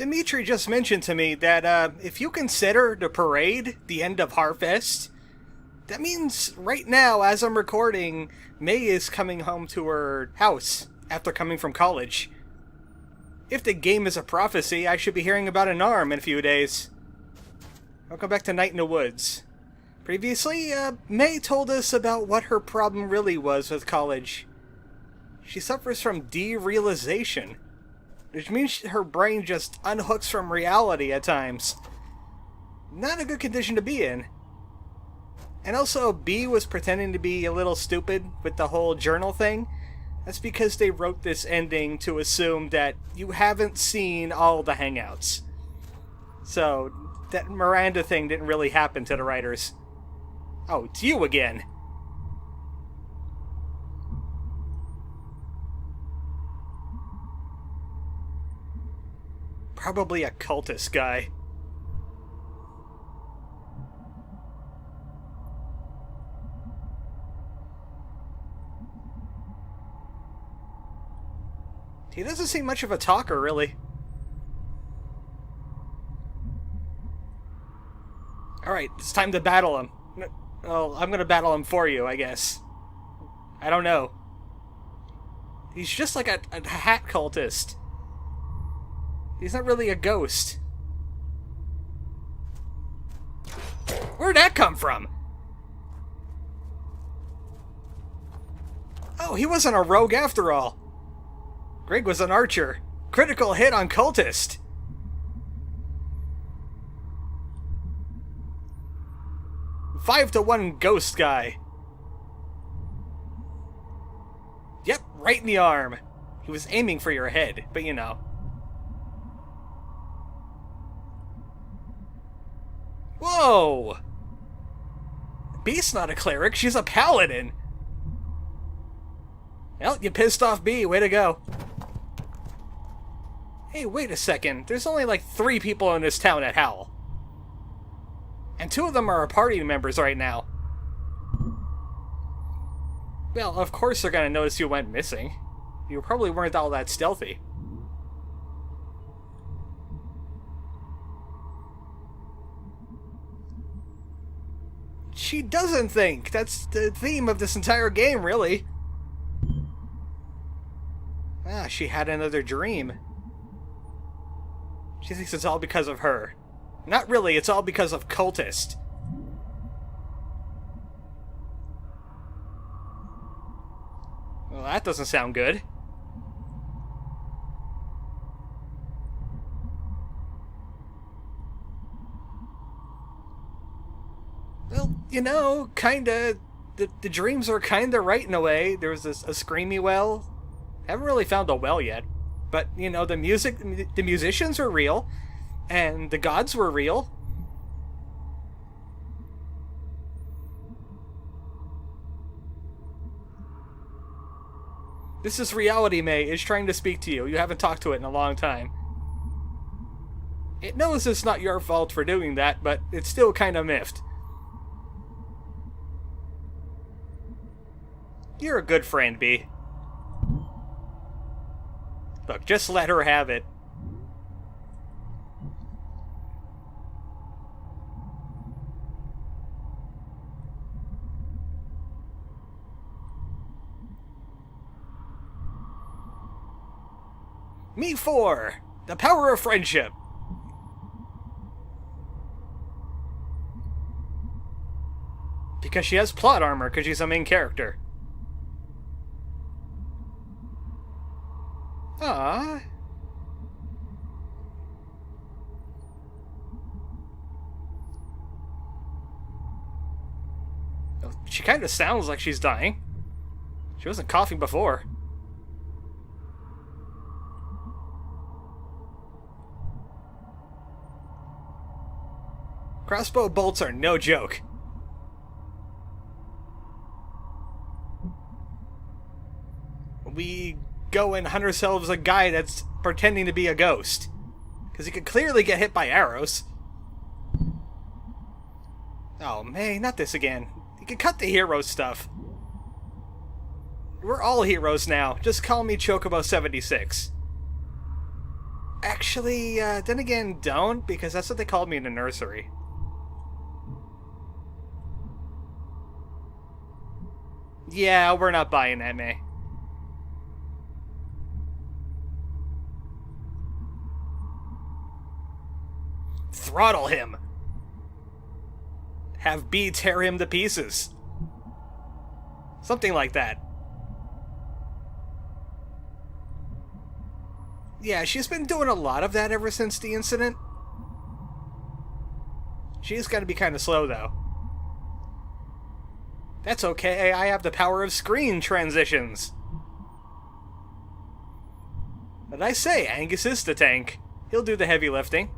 Dimitri just mentioned to me that if you consider the parade the end of Harfest, that means right now, as I'm recording, May is coming home to her house after coming from college. If the game is a prophecy, I should be hearing about an arm in a few days. Welcome back to Night in the Woods. Previously, May told us about what her problem really was with college. She suffers from derealization, which means her brain just unhooks from reality at times. Not a good condition to be in. And also, B was pretending to be a little stupid with the whole journal thing. That's because they wrote this ending to assume that you haven't seen all the hangouts. So, that Miranda thing didn't really happen to the writers. Oh, it's you again. Probably a cultist guy. He doesn't seem much of a talker, really. Alright, it's time to battle him. Well, I'm gonna battle him for you, I guess. I don't know. He's just like a hat cultist. He's not really a ghost. Where'd that come from? Oh, he wasn't a rogue after all. Greg was an archer. Critical hit on cultist. Five to 1 ghost guy. Yep, right in the arm. He was aiming for your head, but you know. Whoa! B's not a cleric, she's a paladin. Well, you pissed off B, way to go. Hey, wait a second, there's only like 3 people in this town at Howl. And 2 of them are our party members right now. Well, of course they're gonna notice you went missing. You probably weren't all that stealthy. She doesn't think! That's the theme of this entire game, really. Ah, she had another dream. She thinks it's all because of her. Not really, it's all because of cultist. Well, that doesn't sound good. Well, you know, kinda... The dreams are kinda right in a way. There was a screamy well. Haven't really found a well yet. But, you know, the musicians are real. And the gods were real. This is reality, May. It's trying to speak to you. You haven't talked to it in a long time. It knows it's not your fault for doing that, but it's still kind of miffed. You're a good friend, B. Look, just let her have it. Me 4! The power of friendship! Because she has plot armor, because she's a main character. Ah. She kind of sounds like she's dying. She wasn't coughing before. Crossbow bolts are no joke. We go and hunt ourselves a guy that's pretending to be a ghost. Because he could clearly get hit by arrows. Oh, man, not this again. You can cut the hero stuff. We're all heroes now. Just call me Chocobo 76. Actually, then again, don't, because that's what they called me in the nursery. Yeah, we're not buying that, May. Throttle him! Have B tear him to pieces. Something like that. Yeah, she's been doing a lot of that ever since the incident. She's gotta be kind of slow, though. That's okay, I have the power of screen transitions. But I say, Angus is the tank. He'll do the heavy lifting.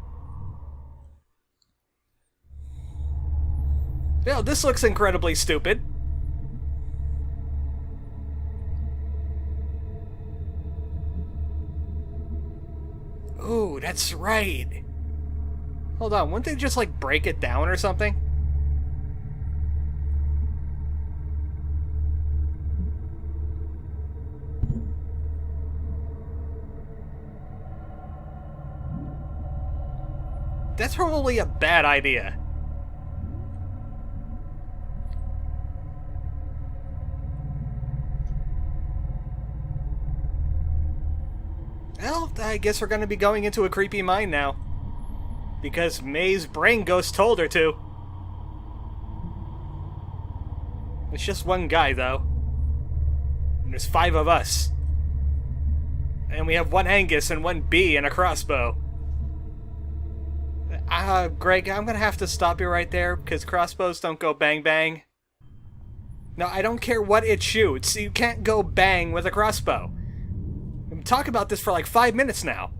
Well, this looks incredibly stupid. Ooh, that's right. Hold on, wouldn't they just, like, break it down or something? That's probably a bad idea. Well, I guess we're going to be going into a creepy mine now. Because May's brain ghost told her to. It's just one guy, though. And there's 5 of us. And we have 1 Angus and 1 B and a crossbow. Greg, I'm going to have to stop you right there, because crossbows don't go bang bang. No, I don't care what it shoots. You can't go bang with a crossbow. Talk about this for like 5 minutes now.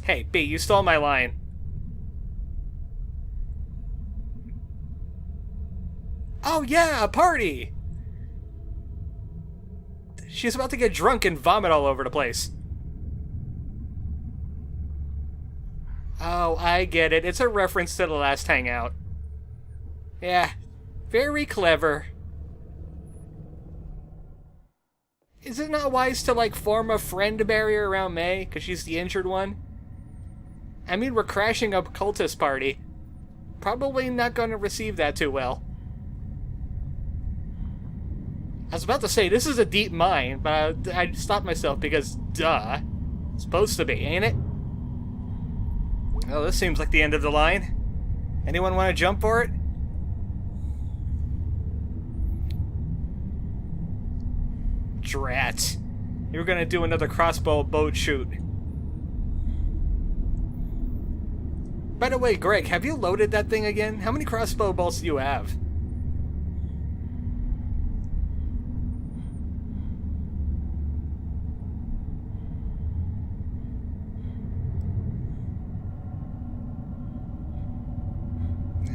Hey, B, you stole my line. Oh yeah, a party! She's about to get drunk and vomit all over the place. Oh, I get it. It's a reference to the last hangout. Yeah, very clever. Is it not wise to, like, form a friend barrier around May, because she's the injured one? I mean, we're crashing a cultist party. Probably not going to receive that too well. I was about to say, this is a deep mine, but I stopped myself because, duh. It's supposed to be, ain't it? Oh, this seems like the end of the line. Anyone want to jump for it? Drat. You were gonna do another crossbow boat shoot. By the way, Greg, have you loaded that thing again? How many crossbow bolts do you have?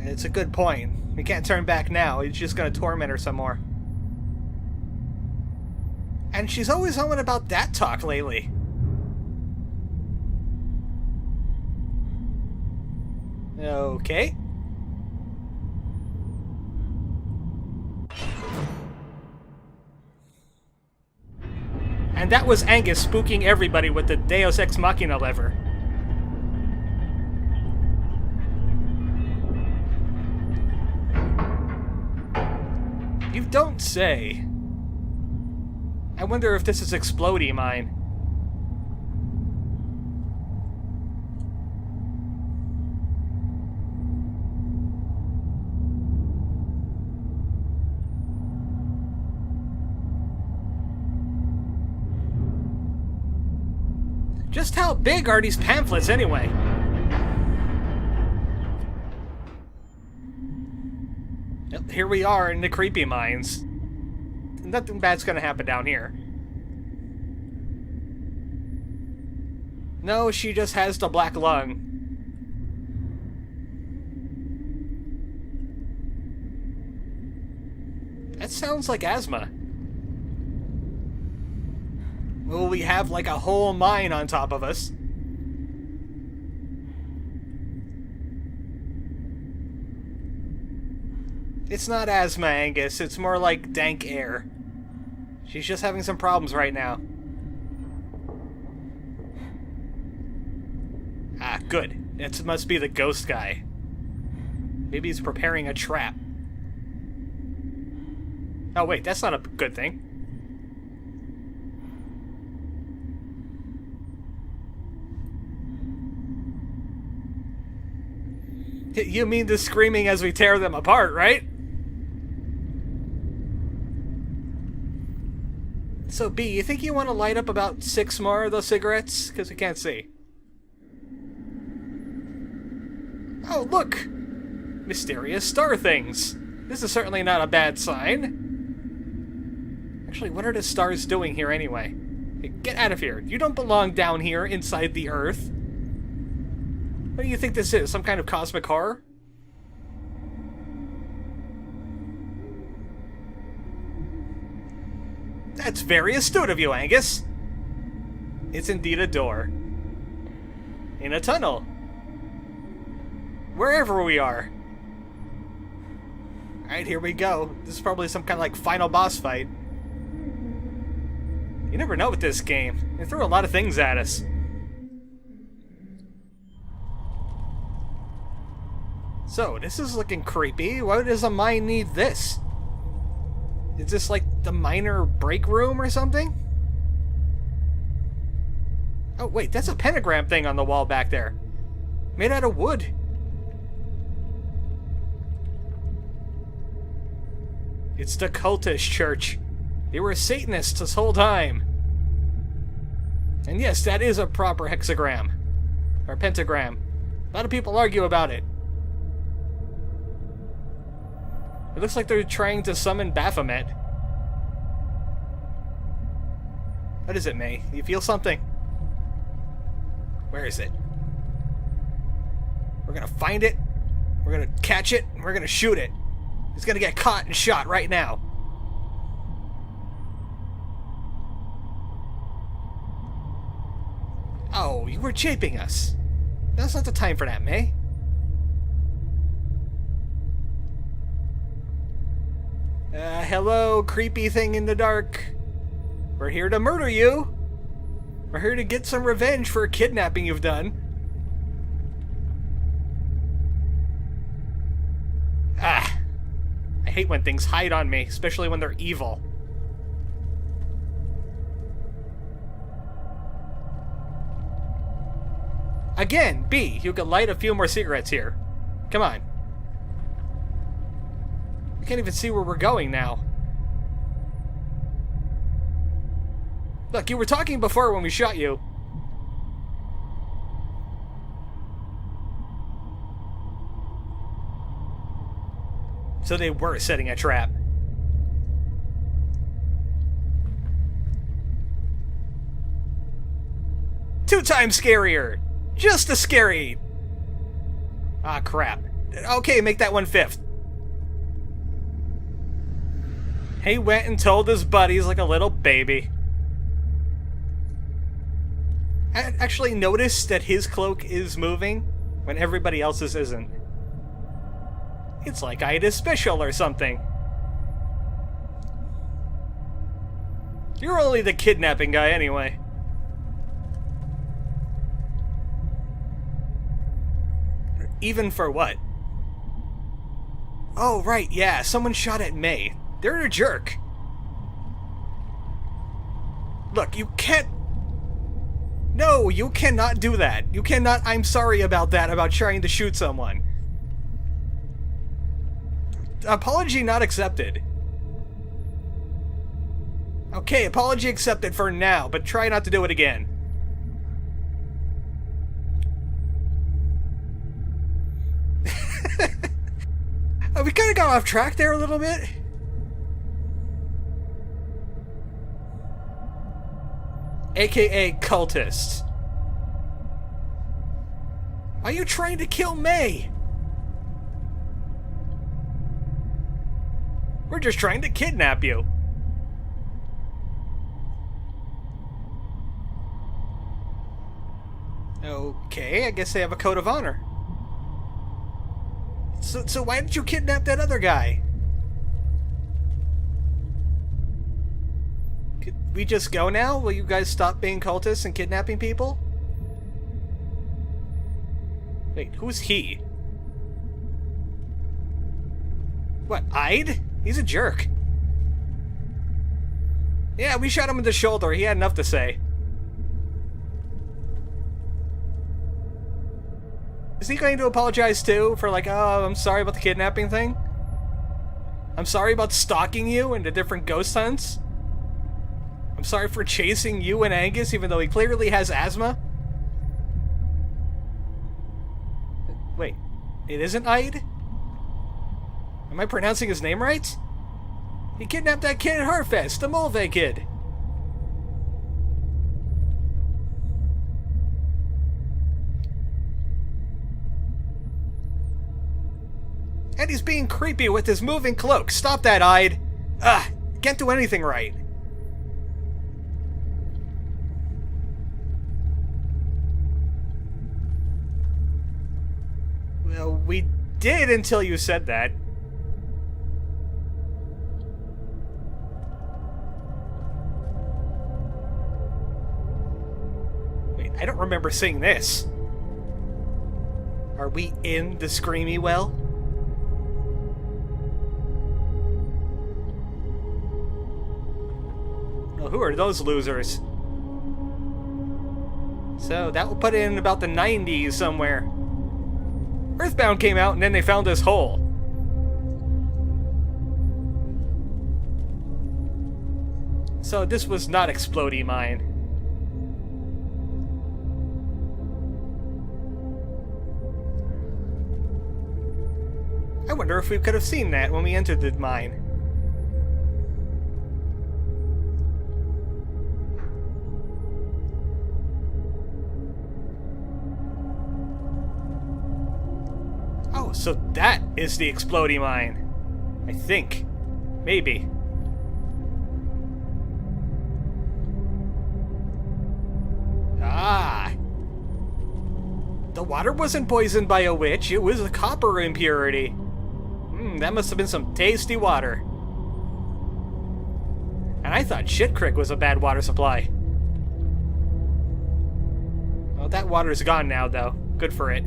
It's a good point. We can't turn back now. He's just gonna torment her some more. And she's always on about that talk lately. Okay. And that was Angus spooking everybody with the Deus Ex Machina lever. You don't say. I wonder if this is Explodey mine. Just how big are these pamphlets anyway? Yep, here we are in the creepy mines. Nothing bad's gonna happen down here. No, she just has the black lung. That sounds like asthma. Will we have like a whole mine on top of us? It's not asthma, Angus. It's more like dank air. She's just having some problems right now. Good. It must be the ghost guy. Maybe he's preparing a trap. Oh wait, that's not a good thing. You mean the screaming as we tear them apart, right? So, B, you think you want to light up about 6 more of those cigarettes? Because we can't see. Oh, look! Mysterious star things. This is certainly not a bad sign. Actually, what are the stars doing here anyway? Hey, get out of here. You don't belong down here inside the Earth. What do you think this is? Some kind of cosmic horror? That's very astute of you, Angus. It's indeed a door. In a tunnel. Wherever we are. Alright, here we go. This is probably some kind of like final boss fight. You never know with this game. They threw a lot of things at us. So, this is looking creepy. Why does a mine need this? Is this like the miner break room or something? Oh wait, that's a pentagram thing on the wall back there. Made out of wood. It's the cultist church. They were Satanists this whole time. And yes, that is a proper hexagram. Or pentagram. A lot of people argue about it. It looks like they're trying to summon Baphomet. What is it, May? Do you feel something? Where is it? We're gonna find it, we're gonna catch it, and we're gonna shoot it. It's gonna get caught and shot right now. Oh, you were japing us. That's not the time for that, May. Hello, creepy thing in the dark. We're here to murder you. We're here to get some revenge for a kidnapping you've done. Ah. I hate when things hide on me, especially when they're evil. Again, B, you could light a few more cigarettes here. Come on. I can't even see where we're going now. Look, you were talking before when we shot you. So they were setting a trap. Two times scarier! Just as scary! Ah, crap. Okay, make that 1/5. He went and told his buddies like a little baby. I actually noticed that his cloak is moving when everybody else's isn't. It's like I did special or something. You're only the kidnapping guy anyway. Even for what? Oh, right, yeah, someone shot at May. They're a jerk. Look, you can't... No, you cannot do that. You cannot, I'm sorry about that, about trying to shoot someone. Apology not accepted. Okay, apology accepted for now, but try not to do it again. We kind of got off track there a little bit. AKA cultists. Are you trying to kill May? We're just trying to kidnap you. Okay, I guess they have a code of honor. So why did you kidnap that other guy? Could we just go now? Will you guys stop being cultists and kidnapping people? Wait, who's he? What, Ide? He's a jerk. Yeah, we shot him in the shoulder. He had enough to say. Is he going to apologize too for like, oh, I'm sorry about the kidnapping thing? I'm sorry about stalking you in the different ghost hunts? I'm sorry for chasing you and Angus even though he clearly has asthma? Wait, it isn't Ide? Am I pronouncing his name right? He kidnapped that kid at Harfest, the Mulvey kid. And he's being creepy with his moving cloak. Stop that, Ide. Ugh, can't do anything right. Well, we did until you said that. Wait, I don't remember seeing this. Are we in the Screamy Well? Well, who are those losers? So that will put it in about the 90s somewhere. Earthbound came out and then they found this hole. So this was not Explodey Mine. I wonder if we could have seen that when we entered the mine. Oh, so that is the Explodey Mine. I think. Maybe. Ah. The water wasn't poisoned by a witch, it was a copper impurity. That must have been some tasty water. And I thought Shit Creek was a bad water supply. Well, that water's gone now, though. Good for it.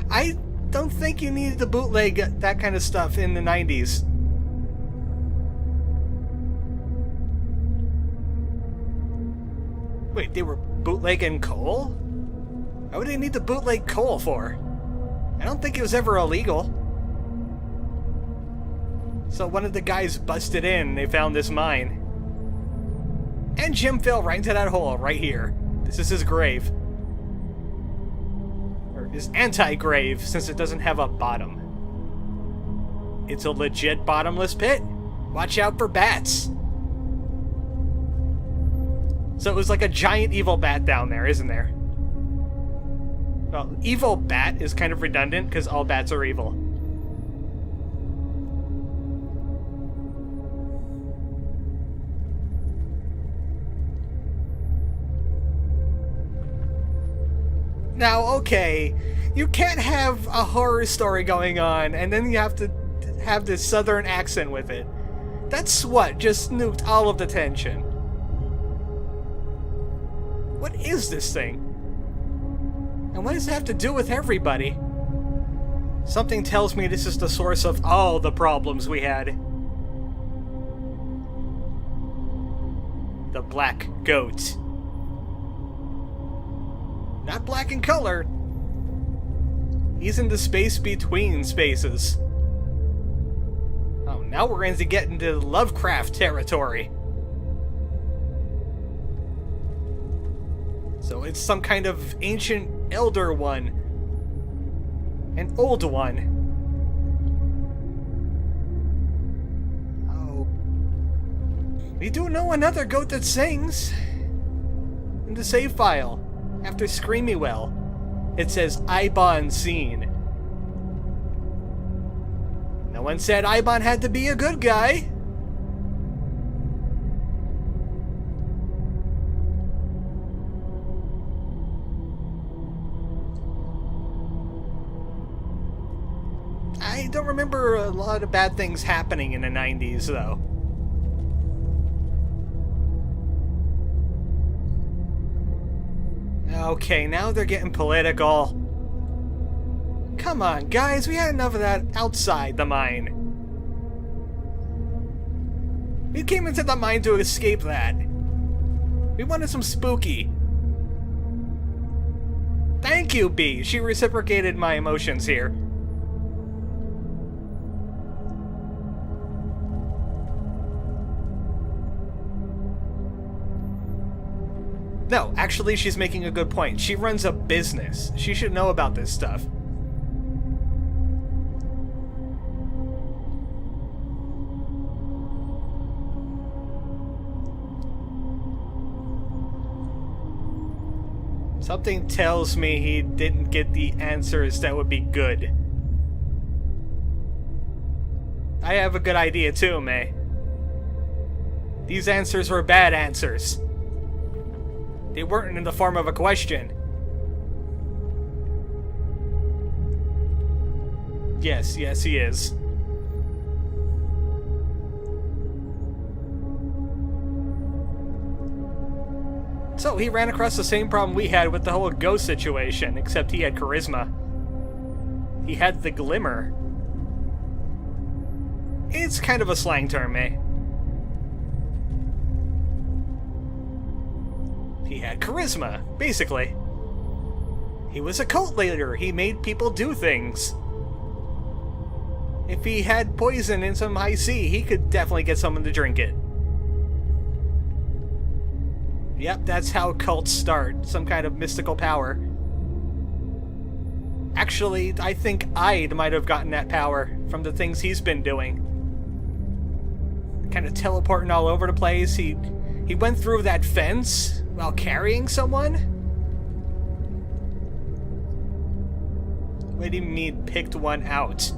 I don't think you needed to bootleg that kind of stuff in the 90s. Wait, they were bootlegging coal? Why would they need to bootleg coal for? I don't think it was ever illegal. So one of the guys busted in and they found this mine. And Jim fell right into that hole right here. This is his grave. Or his anti-grave, since it doesn't have a bottom. It's a legit bottomless pit. Watch out for bats. So it was like a giant evil bat down there, isn't there? Well, evil bat is kind of redundant because all bats are evil. Now, okay, you can't have a horror story going on and then you have to have this southern accent with it. That's what just nuked all of the tension. What is this thing? And what does it have to do with everybody? Something tells me this is the source of all the problems we had. The black goat. Not black in color. He's in the space between spaces. Oh, now we're going to get into Lovecraft territory. So it's some kind of ancient elder one. An old one. Oh. We do know another goat that sings. In the save file, after Screamy Well, it says Ibon seen. No one said Ibon had to be a good guy. I don't remember a lot of bad things happening in the 90s, though. Okay, now they're getting political. Come on, guys, we had enough of that outside the mine. We came into the mine to escape that. We wanted some spooky. Thank you, B. She reciprocated my emotions here. No, actually, she's making a good point. She runs a business. She should know about this stuff. Something tells me he didn't get the answers that would be good. I have a good idea too, May. These answers were bad answers. They weren't in the form of a question. Yes, he is. So he ran across the same problem we had with the whole ghost situation, except he had charisma. He had the glimmer. It's kind of a slang term, eh? He had charisma, basically. He was a cult leader. He made people do things. If he had poison in some high C, he could definitely get someone to drink it. Yep, that's how cults start. Some kind of mystical power. Actually, I think Ide might have gotten that power from the things he's been doing. Kind of teleporting all over the place. He went through that fence while carrying someone? What do you mean, picked one out?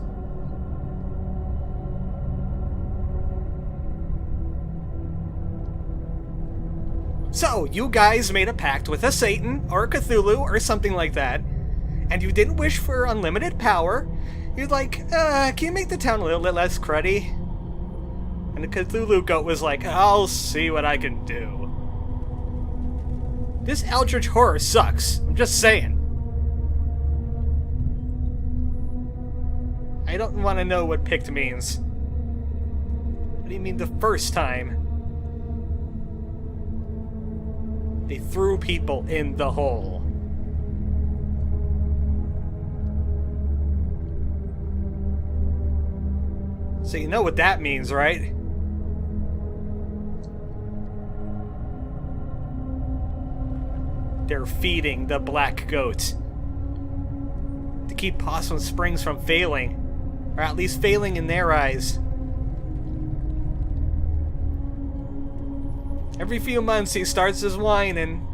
So, you guys made a pact with a Satan, or a Cthulhu, or something like that, and you didn't wish for unlimited power. You're like, can you make the town a little bit less cruddy? And the Cthulhu goat was like, I'll see what I can do. This Eldritch horror sucks. I'm just saying. I don't want to know what picked means. What do you mean the first time? They threw people in the hole. So you know what that means, right? They're feeding the black goat to keep Possum Springs from failing, or at least failing in their eyes. Every few months he starts his whining.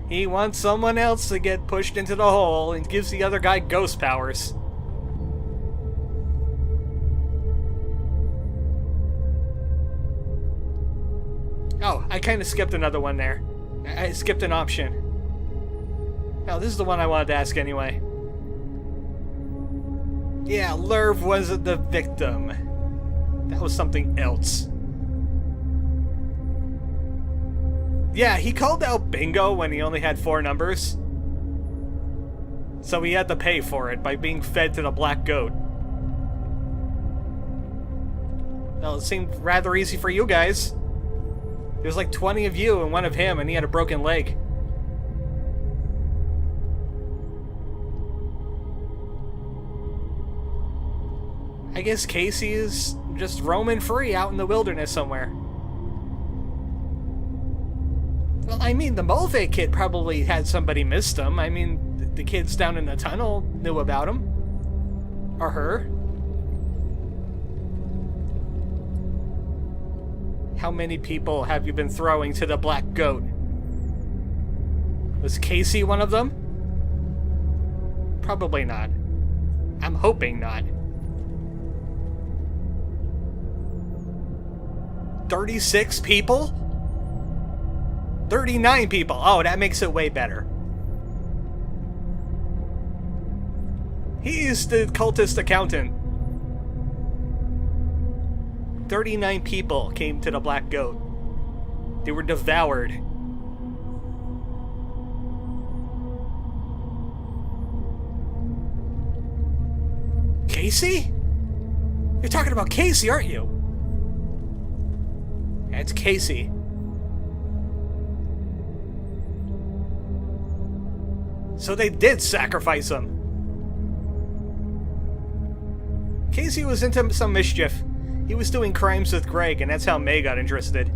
He wants someone else to get pushed into the hole and gives the other guy ghost powers. Oh, I kind of skipped another one there. I skipped an option. Oh, this is the one I wanted to ask anyway. Yeah, Lerv wasn't the victim. That was something else. Yeah, he called out bingo when he only had 4 numbers. So he had to pay for it by being fed to the black goat. Well, it seemed rather easy for you guys. There's like 20 of you and 1 of him, and he had a broken leg. I guess Casey is just roaming free out in the wilderness somewhere. Well, I mean, the Mulvey kid probably had somebody missed him. I mean, the kids down in the tunnel knew about him. Or her. How many people have you been throwing to the black goat? Was Casey one of them? Probably not. I'm hoping not. 36 people? 39 people. Oh, that makes it way better. He's the cultist accountant. 39 people came to the black goat. They were devoured. Casey? You're talking about Casey, aren't you? Yeah, it's Casey. So they did sacrifice him. Casey was into some mischief. He was doing crimes with Greg, and that's how May got interested.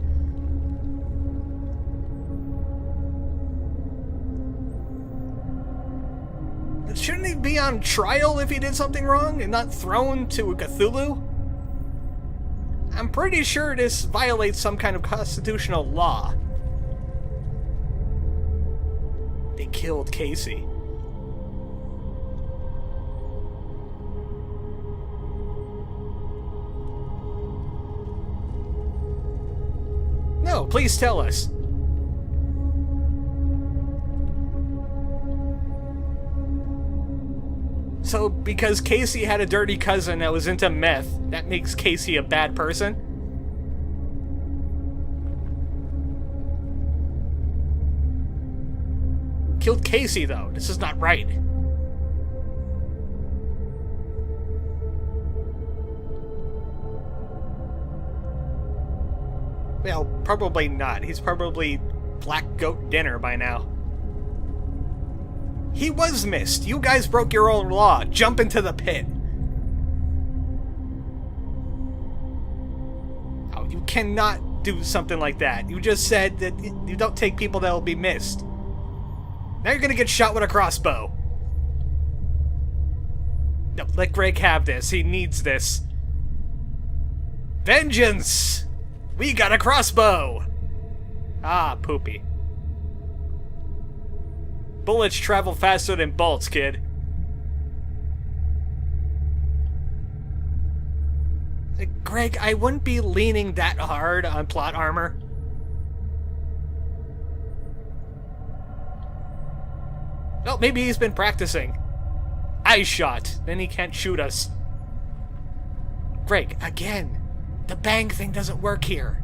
Shouldn't he be on trial if he did something wrong and not thrown to Cthulhu? I'm pretty sure this violates some kind of constitutional law. They killed Casey. No, please tell us. So, because Casey had a dirty cousin that was into meth, that makes Casey a bad person? Killed Casey, though. This is not right. Well, probably not. He's probably Black Goat Dinner by now. He was missed. You guys broke your own law. Jump into the pit. Oh, you cannot do something like that. You just said that you don't take people that will be missed. Now you're gonna get shot with a crossbow. No, let Greg have this. He needs this. Vengeance! We got a crossbow! Ah, poopy. Bullets travel faster than bolts, kid. Greg, I wouldn't be leaning that hard on plot armor. Oh, maybe he's been practicing. Eye shot. Then he can't shoot us. Greg, again. The bang thing doesn't work here.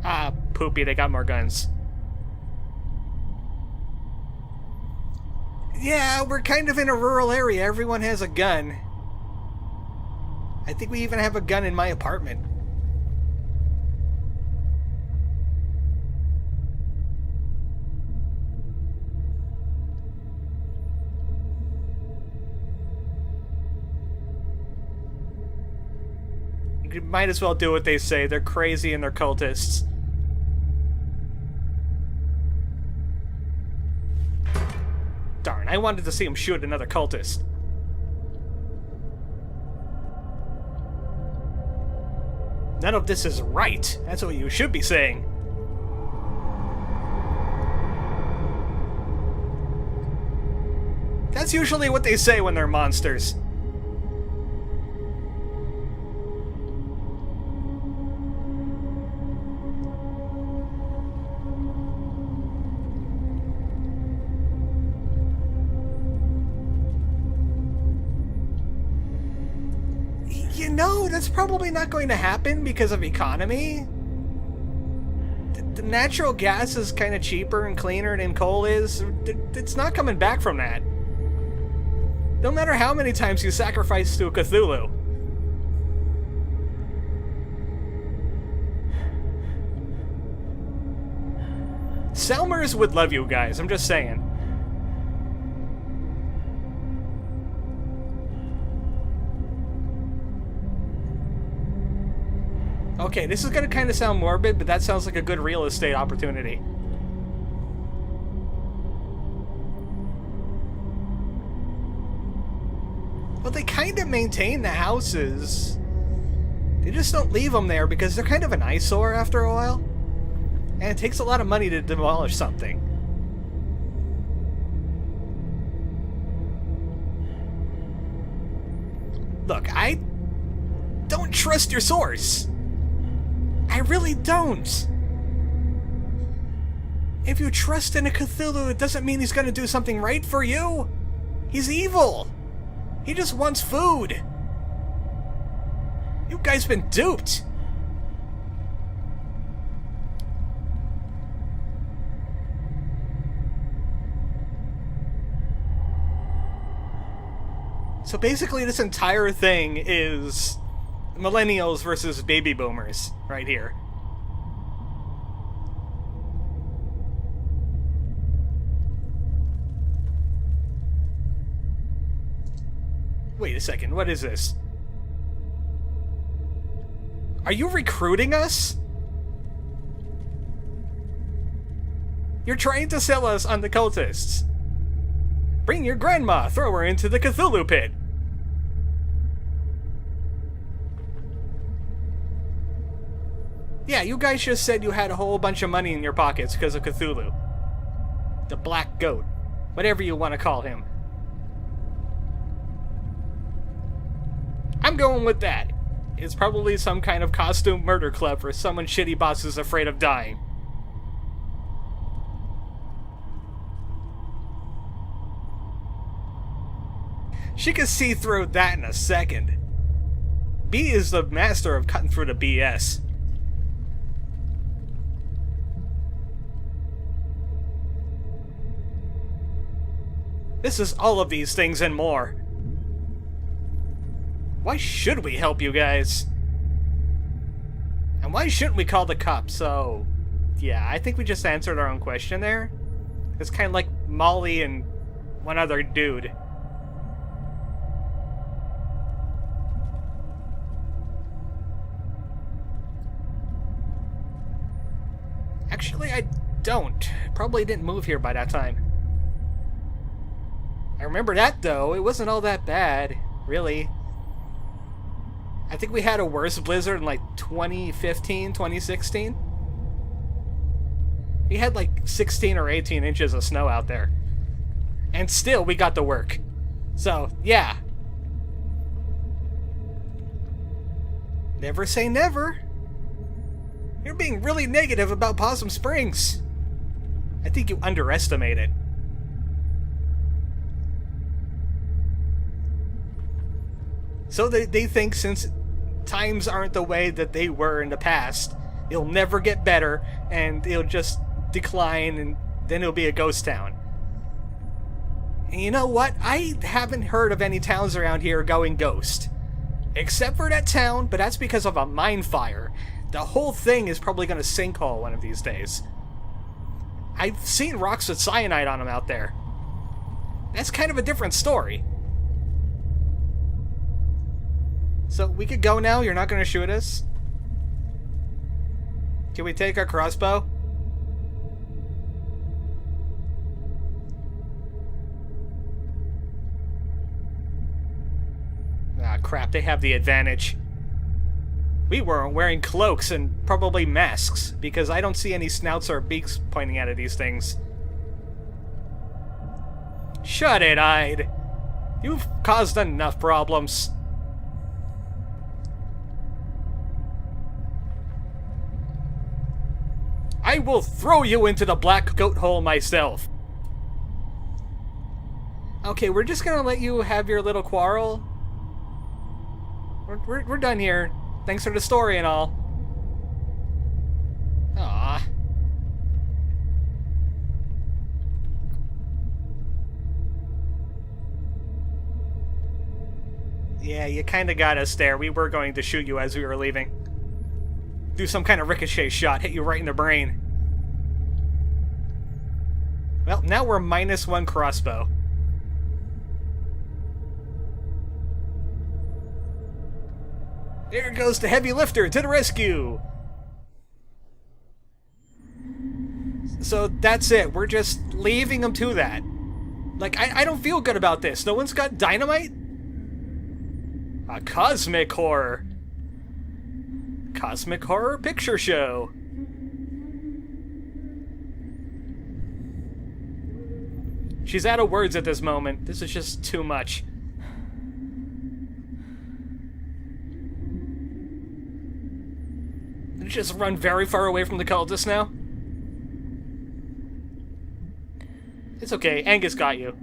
Ah, poopy, they got more guns. Yeah, we're kind of in a rural area. Everyone has a gun. I think we even have a gun in my apartment. You might as well do what they say. They're crazy and they're cultists. Darn, I wanted to see him shoot another cultist. None of this is right. That's what you should be saying. That's usually what they say when they're monsters. You know, that's probably not going to happen because of economy. The natural gas is kind of cheaper and cleaner than coal is. It's not coming back from that. No matter how many times you sacrifice to a Cthulhu. Selmers would love you guys, I'm just saying. Okay, this is gonna kind of sound morbid, but that sounds like a good real estate opportunity. Well, they kind of maintain the houses. They just don't leave them there because they're kind of an eyesore after a while. And it takes a lot of money to demolish something. Look, I don't trust your source. I really don't. If you trust in a Cthulhu, it doesn't mean he's gonna do something right for you. He's evil. He just wants food. You guys been duped. So basically this entire thing is millennials versus baby boomers right here. Wait a second, what is this? Are you recruiting us? You're trying to sell us on the cultists. Bring your grandma, throw her into the Cthulhu pit. Yeah, you guys just said you had a whole bunch of money in your pockets because of Cthulhu. The Black Goat. Whatever you want to call him. I'm going with that. It's probably some kind of costume murder club for someone shitty boss who's afraid of dying. She could see through that in a second. B is the master of cutting through the BS. This is all of these things and more. Why should we help you guys? And why shouldn't we call the cops? So, yeah, I think we just answered our own question there. It's kind of like Molly and one other dude. Actually, I don't. Probably didn't move here by that time. I remember that, though. It wasn't all that bad, really. I think we had a worse blizzard in, like, 2015, 2016. We had, like, 16 or 18 inches of snow out there. And still, we got to work. So, yeah. Never say never. You're being really negative about Possum Springs. I think you underestimate it. So they think since times aren't the way that they were in the past, it'll never get better, and it'll just decline, and then it'll be a ghost town. And you know what? I haven't heard of any towns around here going ghost. Except for that town, but that's because of a mine fire. The whole thing is probably going to sinkhole one of these days. I've seen rocks with cyanide on them out there. That's kind of a different story. So we could go now? You're not going to shoot us? Can we take our crossbow? Ah, crap, they have the advantage. We were wearing cloaks and probably masks, because I don't see any snouts or beaks pointing out of these things. Shut it, Ide. You've caused enough problems. I will throw you into the black goat hole myself. Okay, we're just gonna let you have your little quarrel. We're done here. Thanks for the story and all. Aww. Yeah, you kinda got us there. We were going to shoot you as we were leaving. Do some kind of ricochet shot, hit you right in the brain. Well, now we're -1 crossbow. There goes the heavy lifter to the rescue! So that's it. We're just leaving them to that. Like, I don't feel good about this. No one's got dynamite? A cosmic horror. Cosmic Horror Picture Show. She's out of words at this moment. This is just too much. Did you just run very far away from the cultists now? It's okay, Angus got you.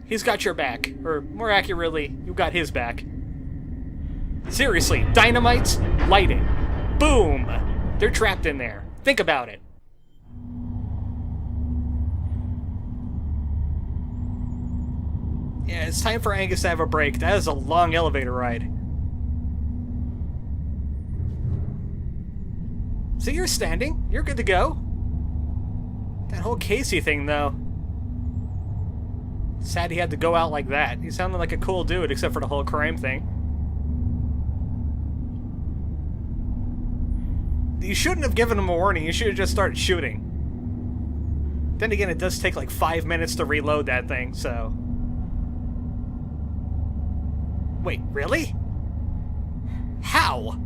He's got your back. Or, more accurately, you got his back. Seriously, dynamite, lighting. Boom! They're trapped in there. Think about it. Yeah, it's time for Angus to have a break. That is a long elevator ride. So you're standing. You're good to go. That whole Casey thing, though. Sad he had to go out like that. He sounded like a cool dude, except for the whole crime thing. You shouldn't have given him a warning. You should have just started shooting. Then again, it does take like 5 minutes to reload that thing, so... Wait, really? How?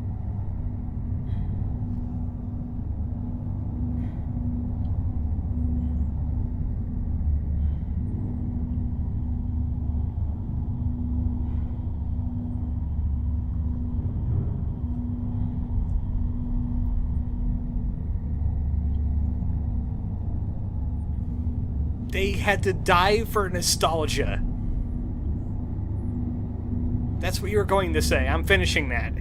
They had to die for nostalgia. That's what you were going to say. I'm finishing that.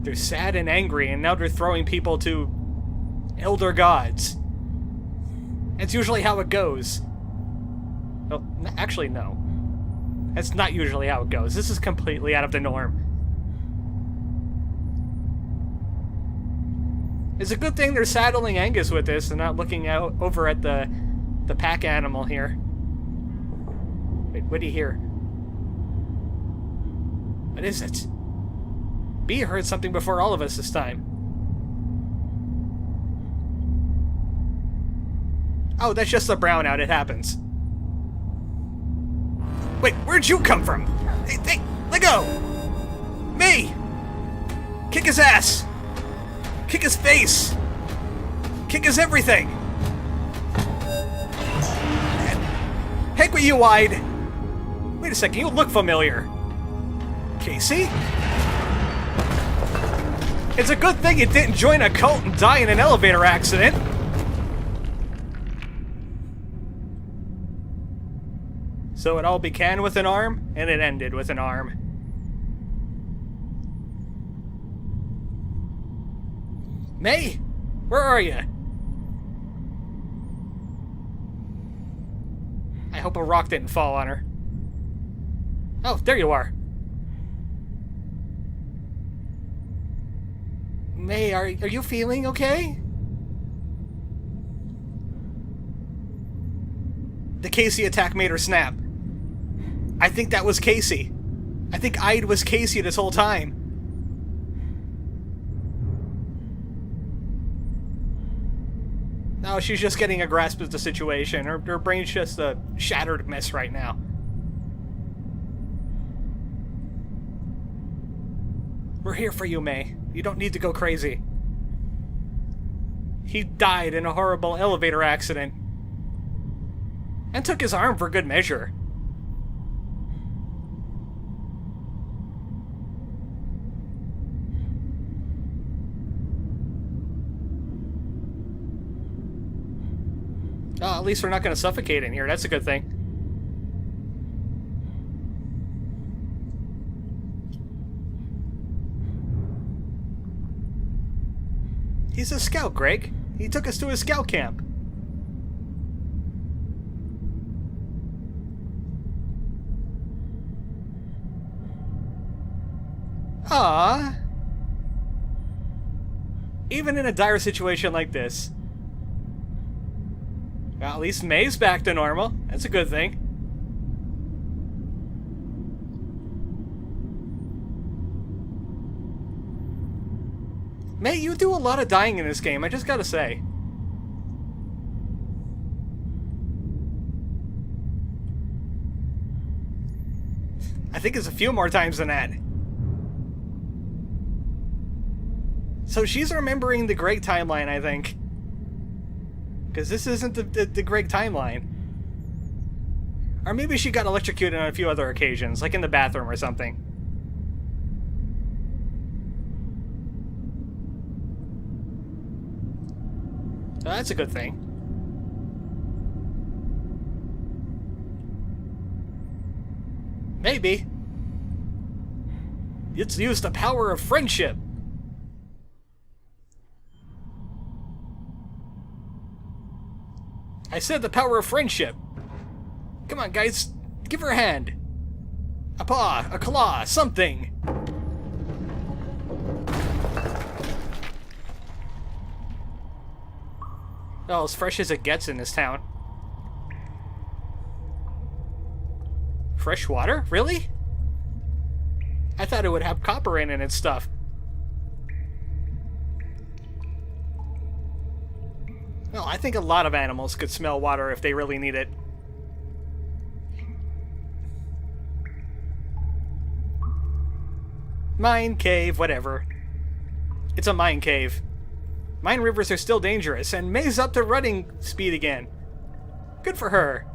They're sad and angry, and now they're throwing people to elder gods. That's usually how it goes. Oh, actually, no. That's not usually how it goes. This is completely out of the norm. It's a good thing they're saddling Angus with this and not looking out over at the pack animal here. Wait, what do you hear? What is it? B heard something before all of us this time. Oh, that's just a brownout. It happens. Wait, where'd you come from? Hey, let go! Me! Kick his ass! Kick his face! Kick his everything! Heck with you, Wide! Wait a second, you look familiar. Casey? It's a good thing you didn't join a cult and die in an elevator accident. So it all began with an arm, and it ended with an arm. May? Where are you? I hope a rock didn't fall on her. Oh, there you are. May, are you feeling okay? The Casey attack made her snap. I think that was Casey. I think Ide was Casey this whole time. No, she's just getting a grasp of the situation. Her brain's just a shattered mess right now. We're here for you, May. You don't need to go crazy. He died in a horrible elevator accident. And took his arm for good measure. Oh, at least we're not going to suffocate in here. That's a good thing. He's a scout, Greg. He took us to his scout camp. Ah. Even in a dire situation like this. Well, at least May's back to normal. That's a good thing. May, you do a lot of dying in this game, I just gotta say. I think it's a few more times than that. So she's remembering the Greg timeline, I think. Because this isn't the Greg timeline. Or maybe she got electrocuted on a few other occasions, like in the bathroom or something. So that's a good thing. Maybe. It's used the power of friendship. I said the power of friendship. Come on, guys. Give her a hand. A paw, a claw, something. Oh, as fresh as it gets in this town. Fresh water? Really? I thought it would have copper in it and stuff. Well, I think a lot of animals could smell water if they really need it. Mine cave, whatever. It's a mine cave. Mine rivers are still dangerous, and May's up to running speed again. Good for her.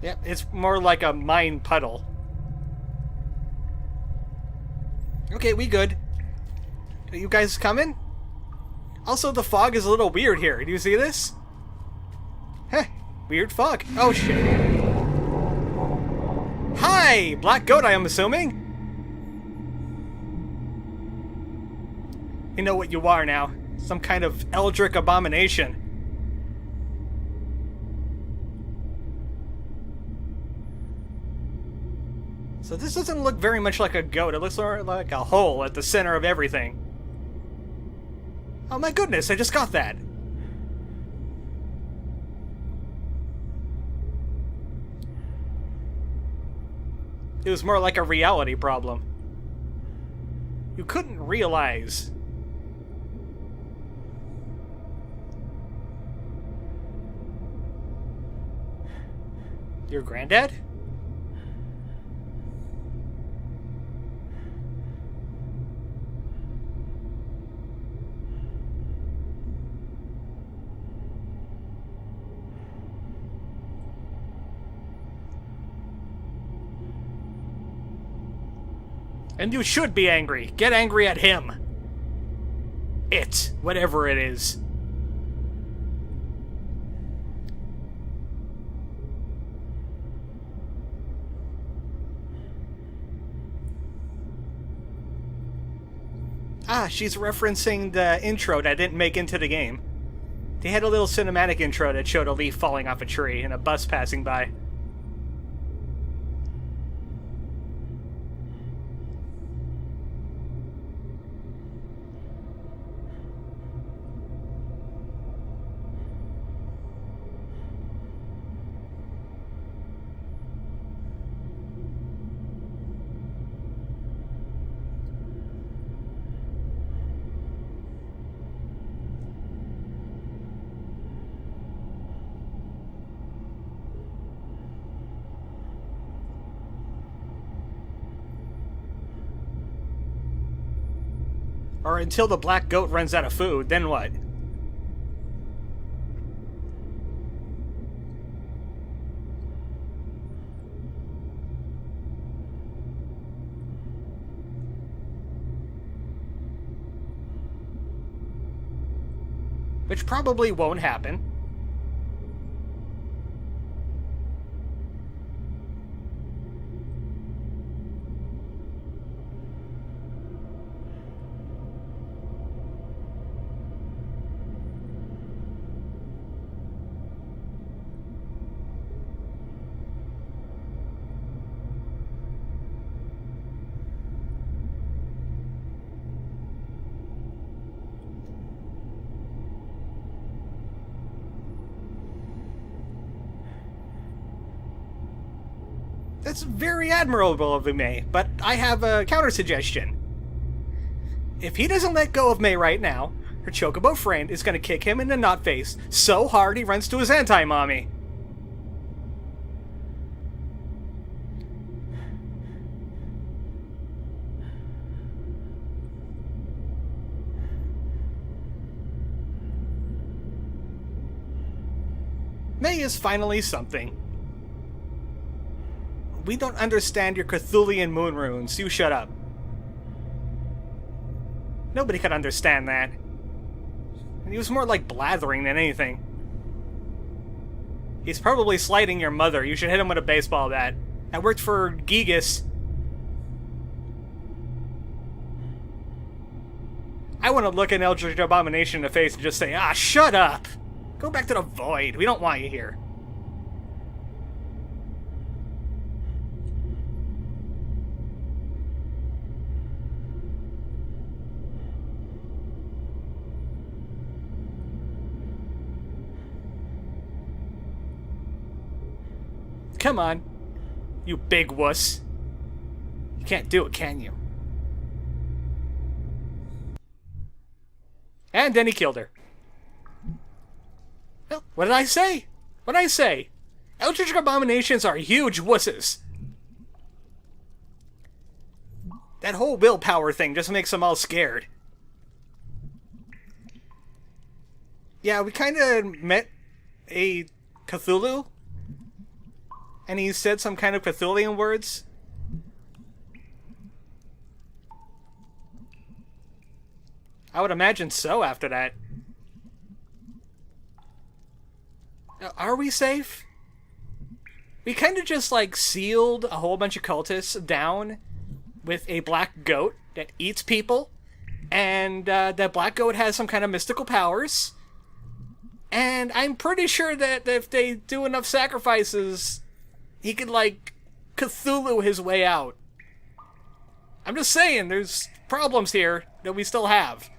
Yep, it's more like a mine puddle. Okay, we good. Are you guys coming? Also, the fog is a little weird here. Do you see this? Heh, weird fog. Oh, shit. Hi, Black Goat, I am assuming? You know what you are now. Some kind of eldritch abomination. So this doesn't look very much like a goat. It looks more like a hole at the center of everything. Oh my goodness, I just got that. It was more like a reality problem. You couldn't realize. Your granddad? And you should be angry. Get angry at him. It. Whatever it is. Ah, she's referencing the intro that didn't make into the game. They had a little cinematic intro that showed a leaf falling off a tree and a bus passing by. Or until the black goat runs out of food, then what? Which probably won't happen. That's very admirable of May, but I have a counter-suggestion. If he doesn't let go of May right now, her chocobo friend is going to kick him in the nut face so hard he runs to his anti-mommy. May is finally something. We don't understand your Cthulian moon runes. You shut up. Nobody could understand that. He was more like blathering than anything. He's probably slighting your mother. You should hit him with a baseball bat. That worked for Gigas. I want to look an Eldritch Abomination in the face and just say, ah, shut up! Go back to the void. We don't want you here. Come on, you big wuss. You can't do it, can you? And then he killed her. Well, what did I say? What did I say? Eldritch Abominations are huge wusses. That whole willpower thing just makes them all scared. Yeah, we kind of met a Cthulhu. And he said some kind of Cthulian words. I would imagine so after that. Are we safe? We kind of just, like, sealed a whole bunch of cultists down with a black goat that eats people. And that black goat has some kind of mystical powers. And I'm pretty sure that if they do enough sacrifices, he could, like, Cthulhu his way out. I'm just saying, there's problems here that we still have.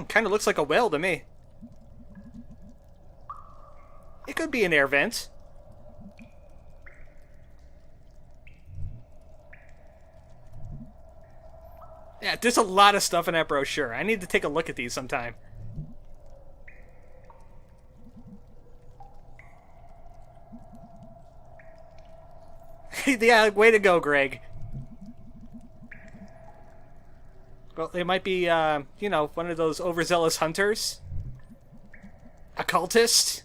Kind of looks like a well to me. It could be an air vent. Yeah, there's a lot of stuff in that brochure. I need to take a look at these sometime. Yeah, way to go, Greg. Well, it might be, you know, one of those overzealous hunters. A cultist.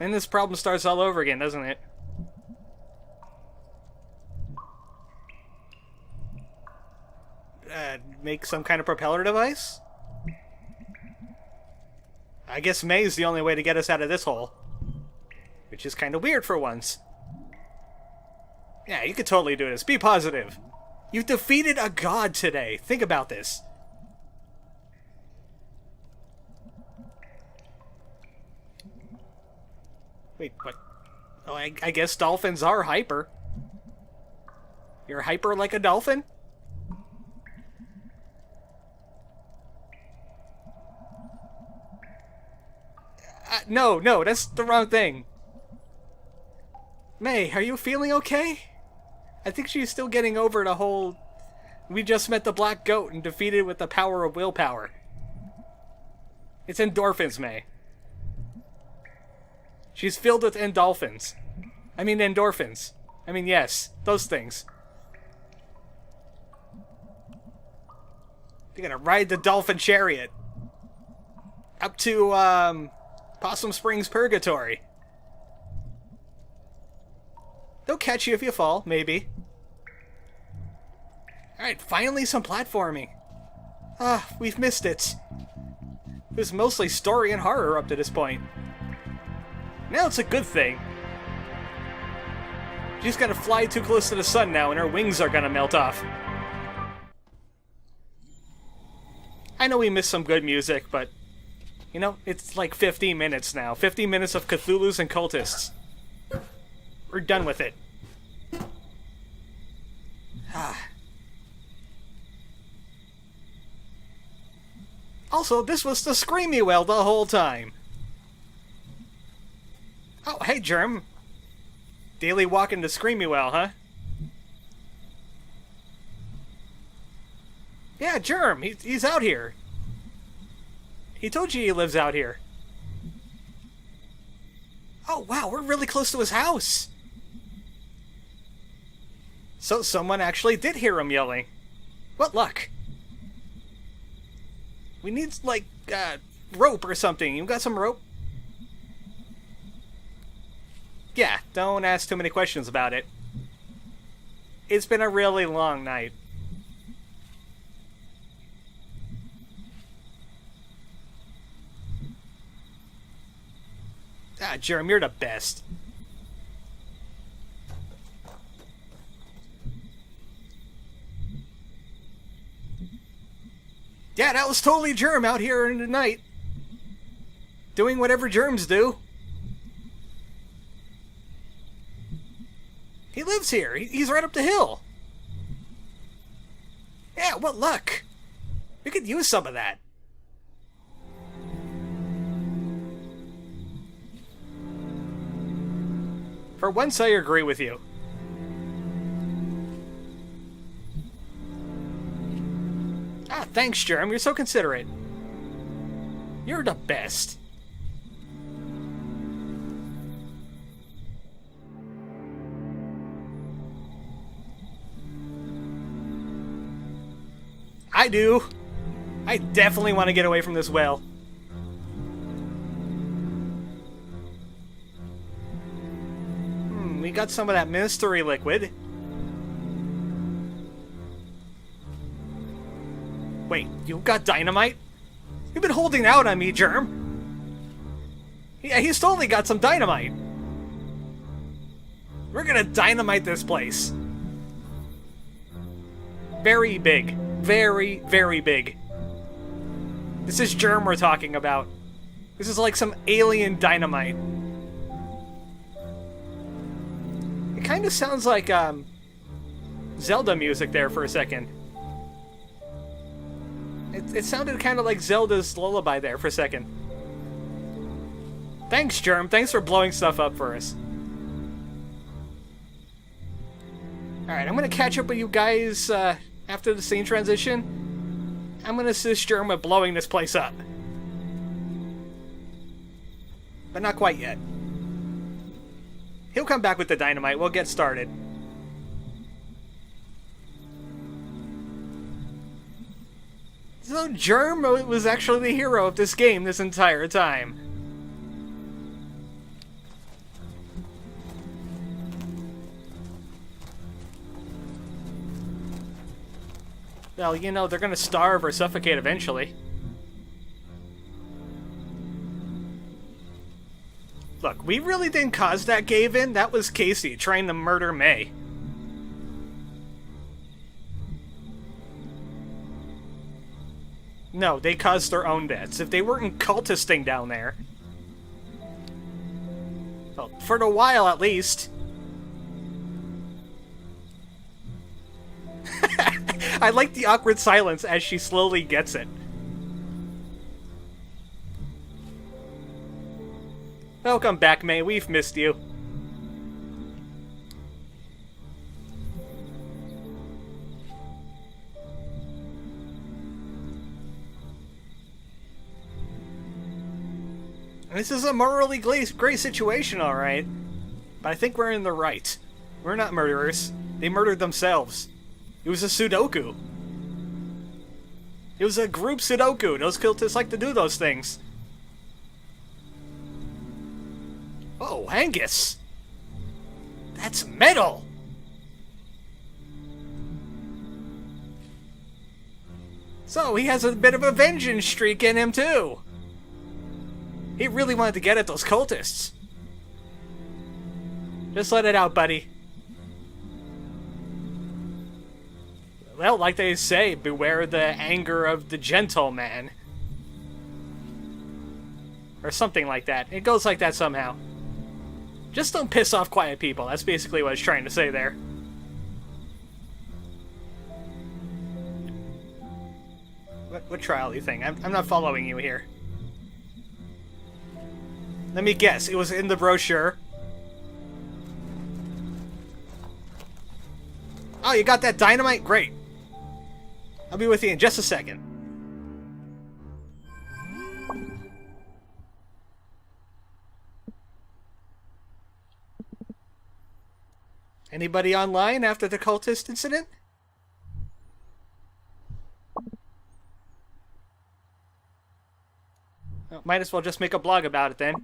And this problem starts all over again, doesn't it? Make some kind of propeller device? I guess May's the only way to get us out of this hole. Which is kind of weird for once. Yeah, you could totally do this. Be positive. You've defeated a god today. Think about this. Wait, what? Oh, I guess dolphins are hyper. You're hyper like a dolphin? No, that's the wrong thing. May, are you feeling okay? I think she's still getting over the whole... We just met the black goat and defeated with the power of willpower. It's endorphins, May. She's filled with endorphins. I mean endorphins. I mean, yes, those things. You're gonna ride the dolphin chariot. Up to, Possum Springs Purgatory. They'll catch you if you fall, maybe. Alright, finally some platforming. Ah, we've missed it. It was mostly story and horror up to this point. Now it's a good thing. She's gonna fly too close to the sun now and her wings are gonna melt off. I know we missed some good music, but... You know, it's like 15 minutes now. 15 minutes of Cthulhus and cultists. We're done with it. Also, this was the Screamy Well the whole time. Oh, hey, Germ. Daily walk into Screamy Well, huh? Yeah, Germ. He's out here. He told you he lives out here. Oh, wow, we're really close to his house. So someone actually did hear him yelling. What luck. We need, like, rope or something. You got some rope? Yeah, don't ask too many questions about it. It's been a really long night. Ah, Jerem, you're the best. Yeah, that was totally Germ out here in the night. Doing whatever germs do. He lives here. He's right up the hill. Yeah, what luck. We could use some of that. For once, I agree with you. Ah, thanks, Germ. You're so considerate. You're the best. I do. I definitely want to get away from this well. We got some of that mystery liquid. Wait, you got dynamite? You've been holding out on me, Germ. Yeah, he's totally got some dynamite. We're gonna dynamite this place. Very big. Very, very big. This is Germ we're talking about. This is like some alien dynamite. It kind of sounds like Zelda music there for a second. It sounded kind of like Zelda's lullaby there for a second. Thanks, Germ. Thanks for blowing stuff up for us. Alright, I'm gonna catch up with you guys after the scene transition. I'm gonna assist Germ with blowing this place up. But not quite yet. He'll come back with the dynamite. We'll get started. So Germ was actually the hero of this game this entire time. Well, you know, they're gonna starve or suffocate eventually. Look, we really didn't cause that cave-in. That was Casey trying to murder May. No, they caused their own deaths. If they weren't cultisting down there... Well, for a while at least. I like the awkward silence as she slowly gets it. Welcome back, May. We've missed you. This is a morally great situation, alright. But I think we're in the right. We're not murderers. They murdered themselves. It was a Sudoku. It was a group Sudoku. Those cultists like to do those things. Oh, Angus! That's metal! So, he has a bit of a vengeance streak in him, too! He really wanted to get at those cultists. Just let it out, buddy. Well, like they say, beware the anger of the gentleman. Or something like that. It goes like that somehow. Just don't piss off quiet people. That's basically what I was trying to say there. What trial do you think? I'm not following you here. Let me guess. It was in the brochure. Oh, you got that dynamite? Great. I'll be with you in just a second. Anybody online after the cultist incident? Oh, might as well just make a blog about it then.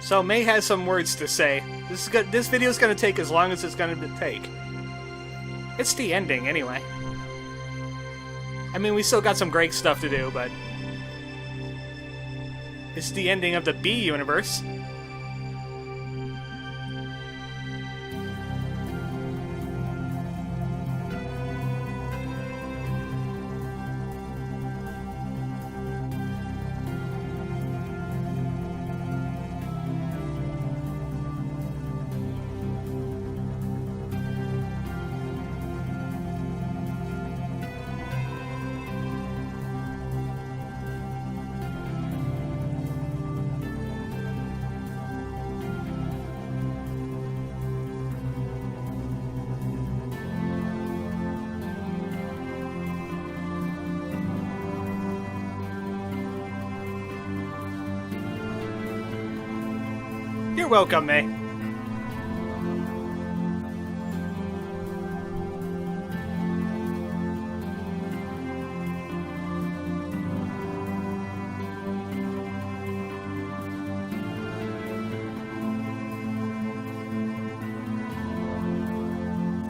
So May has some words to say. This video is going to take as long as it's going to take. It's the ending, anyway. I mean, we still got some great stuff to do, but it's the ending of the B universe. You're welcome, May.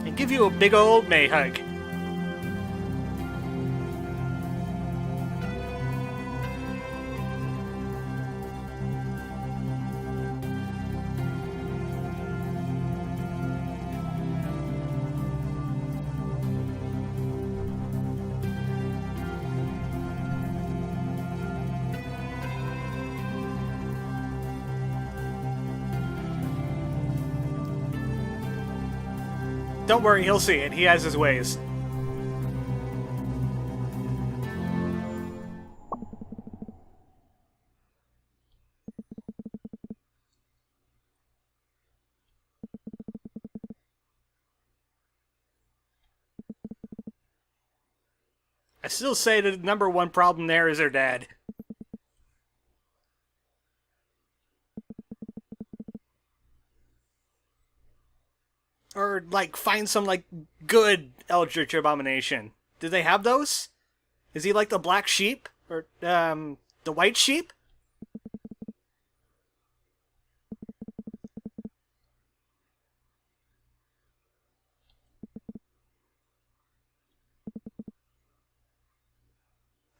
And give you a big old May hug. Don't worry, he'll see it. He has his ways. I still say the number one problem there is her dad. Or, like, find some, like, good Eldritch Abomination. Do they have those? Is he like the black sheep? Or, the white sheep?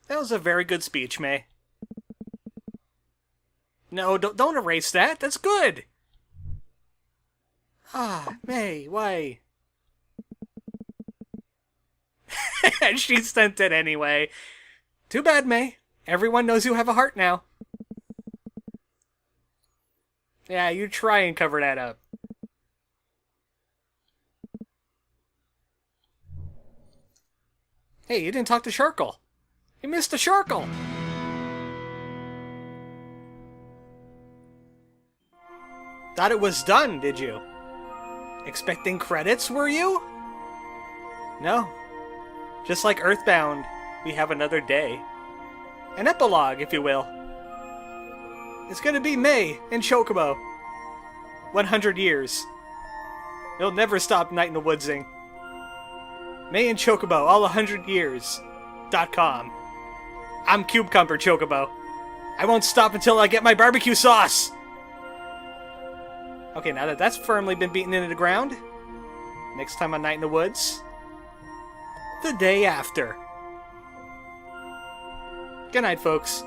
That was a very good speech, May. No, don't erase that. That's good. Ah, May, why? She sent it anyway. Too bad, May. Everyone knows you have a heart now. Yeah, you try and cover that up. Hey, you didn't talk to Sharkle. You missed the Sharkle. Thought it was done, did you? Expecting credits, were you? No. Just like Earthbound, we have another day. An epilogue, if you will. It's gonna be May and Chocobo. 100 years. It'll never stop Night in the Woodsing. May and Chocobo, all 100 years.com. I'm Cubecumber Chocobo. I won't stop until I get my barbecue sauce! Okay, now that that's firmly been beaten into the ground, next time on Night in the Woods, the day after. Good night, folks.